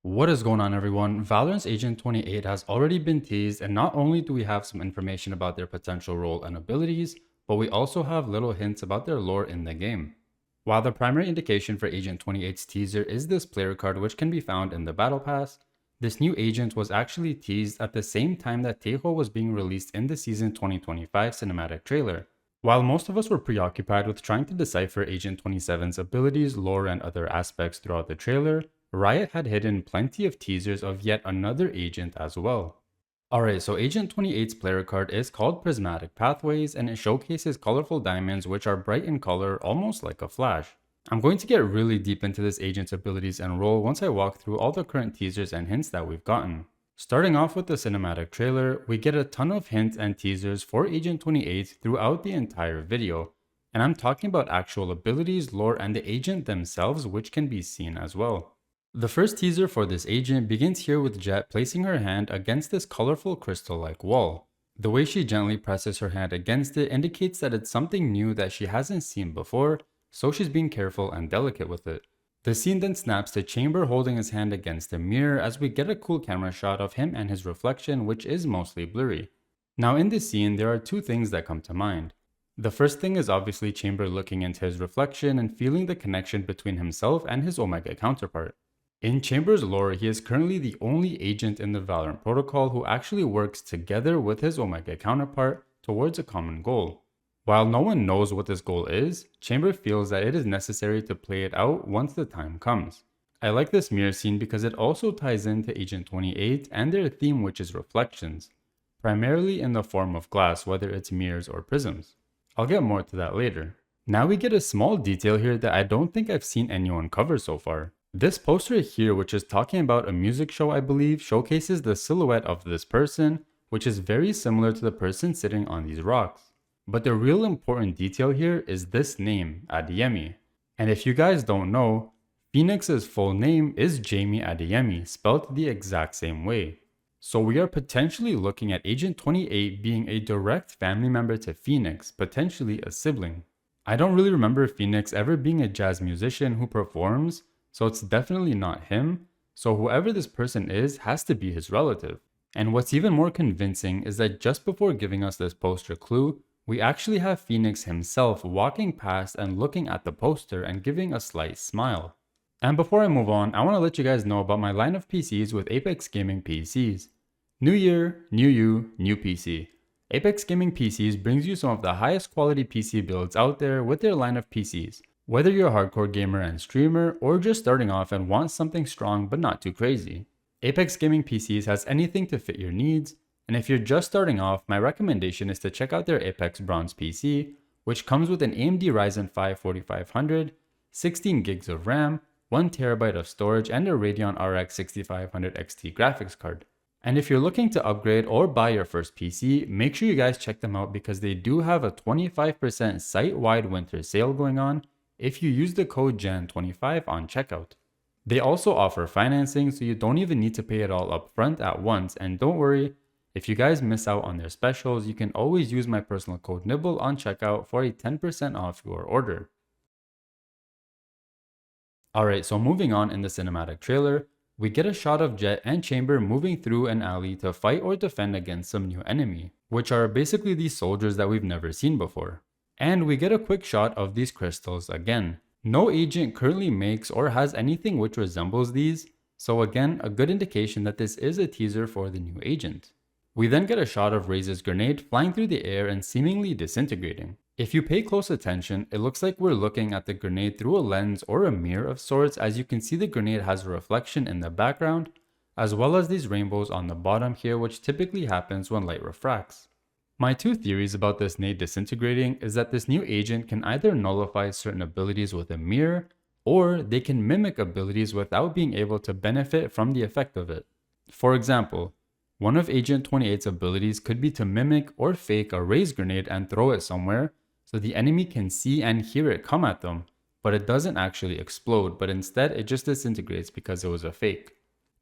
What is going on, everyone? Valorant Agent 28 has already been teased, and not only do we have some information about their potential role and abilities, but we also have little hints about their lore in the game. While the primary indication for Agent 28's teaser is this player card which can be found in the Battle Pass, this new agent was actually teased at the same time that Tejo was being released in the Season 2025 cinematic trailer. While most of us were preoccupied with trying to decipher Agent 27's abilities, lore, and other aspects throughout the trailer, Riot had hidden plenty of teasers of yet another agent as well. Alright, so Agent 28's player card is called Prismatic Pathways, and it showcases colorful diamonds which are bright in color, almost like a flash. I'm going to get really deep into this agent's abilities and role once I walk through all the current teasers and hints that we've gotten. Starting off with the cinematic trailer, we get a ton of hints and teasers for Agent 28 throughout the entire video, and I'm talking about actual abilities, lore, and the agent themselves, which can be seen as well. The first teaser for this agent begins here with Jet placing her hand against this colorful crystal-like wall. The way she gently presses her hand against it indicates that it's something new that she hasn't seen before, so she's being careful and delicate with it. The scene then snaps to Chamber holding his hand against a mirror as we get a cool camera shot of him and his reflection, which is mostly blurry. Now in this scene, there are two things that come to mind. The first thing is obviously Chamber looking into his reflection and feeling the connection between himself and his Omega counterpart. In Chamber's lore, he is currently the only agent in the Valorant protocol who actually works together with his Omega counterpart towards a common goal. While no one knows what this goal is, Chamber feels that it is necessary to play it out once the time comes. I like this mirror scene because it also ties into Agent 28 and their theme, which is reflections, primarily in the form of glass, whether it's mirrors or prisms. I'll get more to that later. Now we get a small detail here that I don't think I've seen anyone cover so far. This poster here, which is talking about a music show I believe, showcases the silhouette of this person, which is very similar to the person sitting on these rocks. But the real important detail here is this name, Adeyemi. And if you guys don't know, Phoenix's full name is Jamie Adeyemi, spelled the exact same way. So we are potentially looking at Agent 28 being a direct family member to Phoenix, potentially a sibling. I don't really remember Phoenix ever being a jazz musician who performs, so it's definitely not him, so whoever this person is has to be his relative. And what's even more convincing is that just before giving us this poster clue, we actually have Phoenix himself walking past and looking at the poster and giving a slight smile. And before I move on, I want to let you guys know about my line of PCs with Apex Gaming PCs. New year, new you, new PC. Apex Gaming PCs brings you some of the highest quality PC builds out there with their line of PCs. Whether you're a hardcore gamer and streamer, or just starting off and want something strong but not too crazy, Apex Gaming PCs has anything to fit your needs, and if you're just starting off, my recommendation is to check out their Apex Bronze PC, which comes with an AMD Ryzen 5 4500, 16 gigs of RAM, 1TB of storage, and a Radeon RX 6500 XT graphics card. And if you're looking to upgrade or buy your first PC, make sure you guys check them out because they do have a 25% site-wide winter sale going on if you use the code JAN25 on checkout. They also offer financing, so you don't even need to pay it all up front at once, and don't worry, if you guys miss out on their specials, you can always use my personal code Nibble on checkout for a 10% off your order. Alright, so moving on in the cinematic trailer, we get a shot of Jet and Chamber moving through an alley to fight or defend against some new enemy, which are basically these soldiers that we've never seen before. And we get a quick shot of these crystals again. No agent currently makes or has anything which resembles these, so again, a good indication that this is a teaser for the new agent. We then get a shot of Raze's grenade flying through the air and seemingly disintegrating. If you pay close attention, it looks like we're looking at the grenade through a lens or a mirror of sorts, as you can see the grenade has a reflection in the background, as well as these rainbows on the bottom here, which typically happens when light refracts. My two theories about this nade disintegrating is that this new agent can either nullify certain abilities with a mirror, or they can mimic abilities without being able to benefit from the effect of it. For example, one of Agent 28's abilities could be to mimic or fake a Raze grenade and throw it somewhere so the enemy can see and hear it come at them, but it doesn't actually explode, but instead it just disintegrates because it was a fake.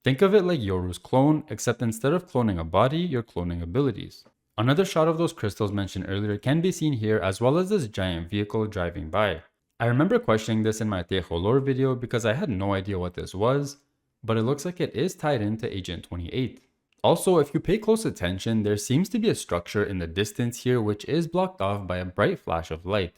Think of it like Yoru's clone, except instead of cloning a body, you're cloning abilities. Another shot of those crystals mentioned earlier can be seen here, as well as this giant vehicle driving by. I remember questioning this in my Tejo lore video because I had no idea what this was, but it looks like it is tied into Agent 28. Also, if you pay close attention, there seems to be a structure in the distance here which is blocked off by a bright flash of light.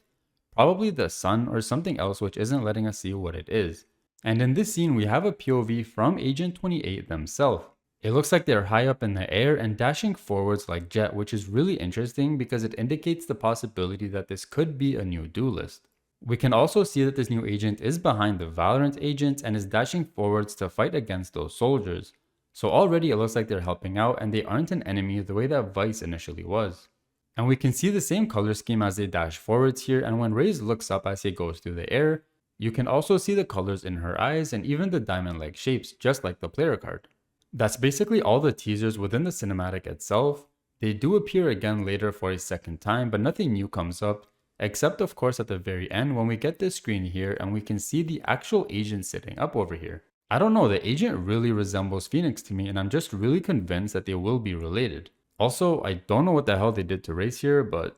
Probably the sun or something else which isn't letting us see what it is. And in this scene, we have a POV from Agent 28 themselves. It looks like they're high up in the air and dashing forwards like Jet, which is really interesting because it indicates the possibility that this could be a new duelist. We can also see that this new agent is behind the Valorant agent and is dashing forwards to fight against those soldiers. So already it looks like they're helping out and they aren't an enemy the way that Vice initially was. And we can see the same color scheme as they dash forwards here, and when Raze looks up as he goes through the air, you can also see the colors in her eyes and even the diamond-like shapes, just like the player card. That's basically all the teasers within the cinematic itself. They do appear again later for a second time, but nothing new comes up, except of course at the very end when we get this screen here and we can see the actual agent sitting up over here. I don't know, the agent really resembles Phoenix to me and I'm just really convinced that they will be related. Also, I don't know what the hell they did to Raze here, but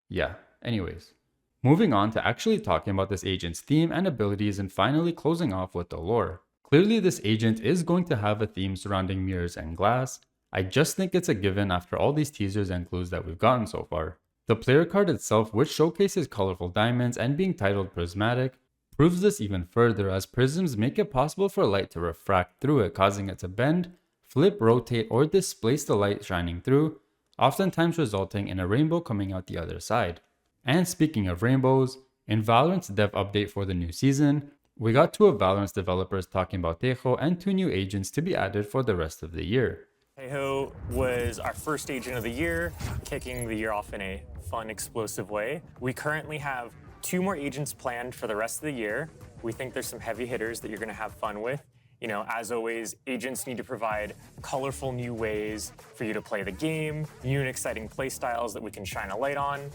yeah, anyways. Moving on to actually talking about this agent's theme and abilities and finally closing off with the lore. Clearly this agent is going to have a theme surrounding mirrors and glass. I just think it's a given after all these teasers and clues that we've gotten so far. The player card itself, which showcases colorful diamonds and being titled prismatic, proves this even further as prisms make it possible for light to refract through it, causing it to bend, flip, rotate, or displace the light shining through, oftentimes resulting in a rainbow coming out the other side. And speaking of rainbows, in Valorant's dev update for the new season, we got two of Valorant's developers talking about Tejo and two new agents to be added for the rest of the year. Tejo was our first agent of the year, kicking the year off in a fun, explosive way. We currently have 2 more agents planned for the rest of the year. We think there's some heavy hitters that you're going to have fun with. You know, as always, agents need to provide colorful new ways for you to play the game, new and exciting play styles that we can shine a light on.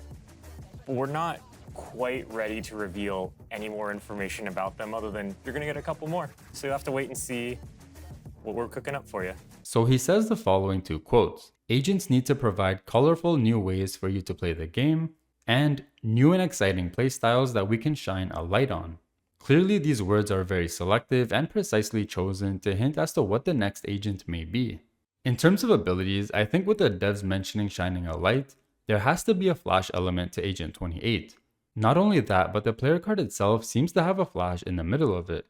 But we're not quite ready to reveal any more information about them other than you're gonna get a couple more. So you'll have to wait and see what we're cooking up for you. So he says the following 2 quotes. Agents need to provide colorful new ways for you to play the game, and new and exciting play styles that we can shine a light on. Clearly, these words are very selective and precisely chosen to hint as to what the next agent may be. In terms of abilities, I think with the devs mentioning shining a light, there has to be a flash element to Agent 28. Not only that, but the player card itself seems to have a flash in the middle of it.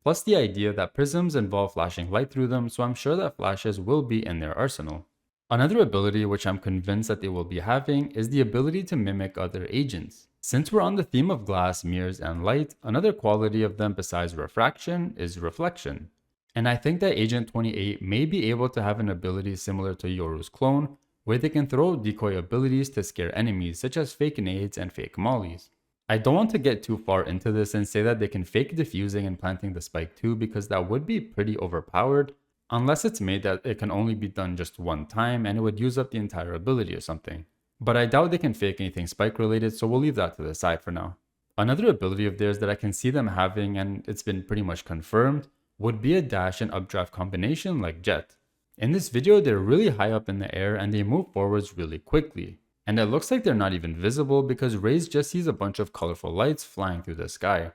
Plus the idea that prisms involve flashing light through them, so I'm sure that flashes will be in their arsenal. Another ability which I'm convinced that they will be having is the ability to mimic other agents. Since we're on the theme of glass, mirrors, and light, another quality of them besides refraction is reflection. And I think that Agent 28 may be able to have an ability similar to Yoru's clone, where they can throw decoy abilities to scare enemies such as fake nades and fake mollies. I don't want to get too far into this and say that they can fake defusing and planting the spike too, because that would be pretty overpowered, unless it's made that it can only be done just one time and it would use up the entire ability or something. But I doubt they can fake anything spike related, so we'll leave that to the side for now. Another ability of theirs that I can see them having, and it's been pretty much confirmed, would be a dash and updraft combination like Jet. In this video, they're really high up in the air and they move forwards really quickly. And it looks like they're not even visible because Raze just sees a bunch of colorful lights flying through the sky.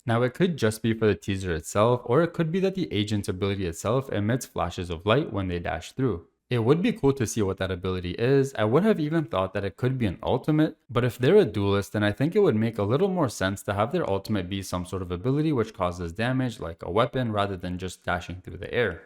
Now it could just be for the teaser itself, or it could be that the agent's ability itself emits flashes of light when they dash through. It would be cool to see what that ability is. I would have even thought that it could be an ultimate, but if they're a duelist, then I think it would make a little more sense to have their ultimate be some sort of ability which causes damage like a weapon rather than just dashing through the air.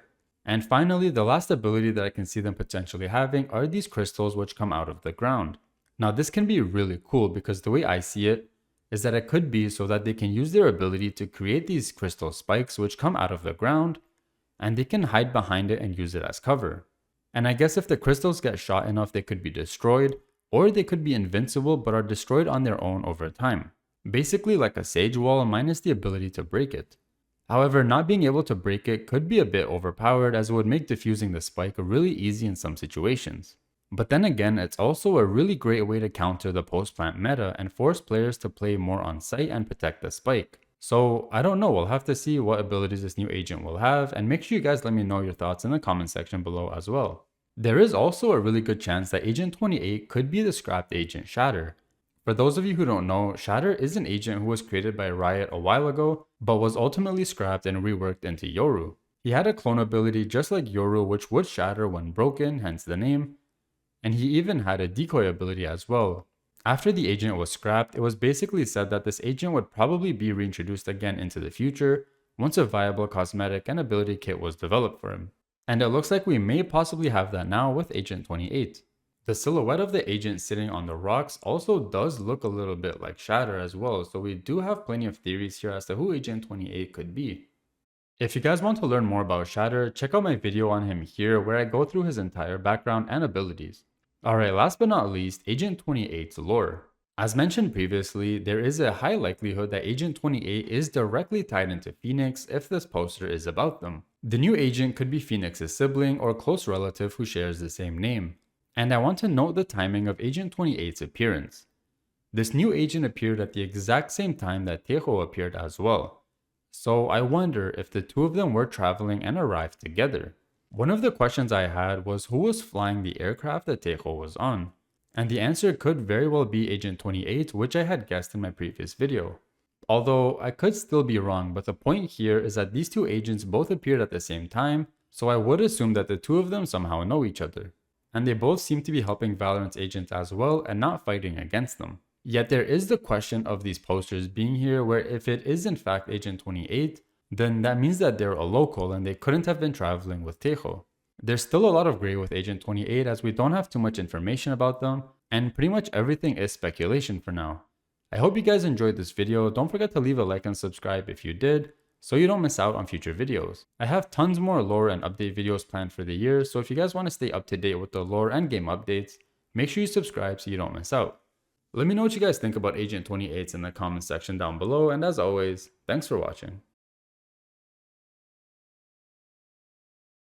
And finally, the last ability that I can see them potentially having are these crystals which come out of the ground. Now this can be really cool because the way I see it is that it could be so that they can use their ability to create these crystal spikes which come out of the ground, and they can hide behind it and use it as cover. And I guess if the crystals get shot enough, they could be destroyed, or they could be invincible but are destroyed on their own over time. Basically like a sage wall minus the ability to break it. However, not being able to break it could be a bit overpowered as it would make defusing the spike really easy in some situations. But then again, it's also a really great way to counter the post-plant meta and force players to play more on site and protect the spike. So I don't know, we'll have to see what abilities this new agent will have, and make sure you guys let me know your thoughts in the comment section below as well. There is also a really good chance that Agent 28 could be the scrapped agent Shatter. For those of you who don't know, Shatter is an agent who was created by Riot a while ago, but was ultimately scrapped and reworked into Yoru. He had a clone ability just like Yoru, which would shatter when broken, hence the name, and he even had a decoy ability as well. After the agent was scrapped, it was basically said that this agent would probably be reintroduced again into the future once a viable cosmetic and ability kit was developed for him. And it looks like we may possibly have that now with Agent 28. The silhouette of the agent sitting on the rocks also does look a little bit like Shatter as well, so we do have plenty of theories here as to who Agent 28 could be. If you guys want to learn more about Shatter, check out my video on him here where I go through his entire background and abilities. Alright, last but not least, Agent 28's lore. As mentioned previously, there is a high likelihood that Agent 28 is directly tied into Phoenix if this poster is about them. The new agent could be Phoenix's sibling or close relative who shares the same name. And I want to note the timing of Agent 28's appearance. This new agent appeared at the exact same time that Tejo appeared as well. So I wonder if the two of them were traveling and arrived together. One of the questions I had was who was flying the aircraft that Tejo was on. And the answer could very well be Agent 28, which I had guessed in my previous video. Although I could still be wrong, but the point here is that these two agents both appeared at the same time, so I would assume that the two of them somehow know each other. And they both seem to be helping Valorant's agents as well and not fighting against them. Yet there is the question of these posters being here where if it is in fact Agent 28, then that means that they're a local and they couldn't have been traveling with Tejo. There's still a lot of gray with Agent 28 as we don't have too much information about them, and pretty much everything is speculation for now. I hope you guys enjoyed this video. Don't forget to leave a like and subscribe if you did, so you don't miss out on future videos. I have tons more lore and update videos planned for the year, so if you guys want to stay up to date with the lore and game updates, make sure you subscribe so you don't miss out. Let me know what you guys think about Agent 28 in the comment section down below, and as always, thanks for watching.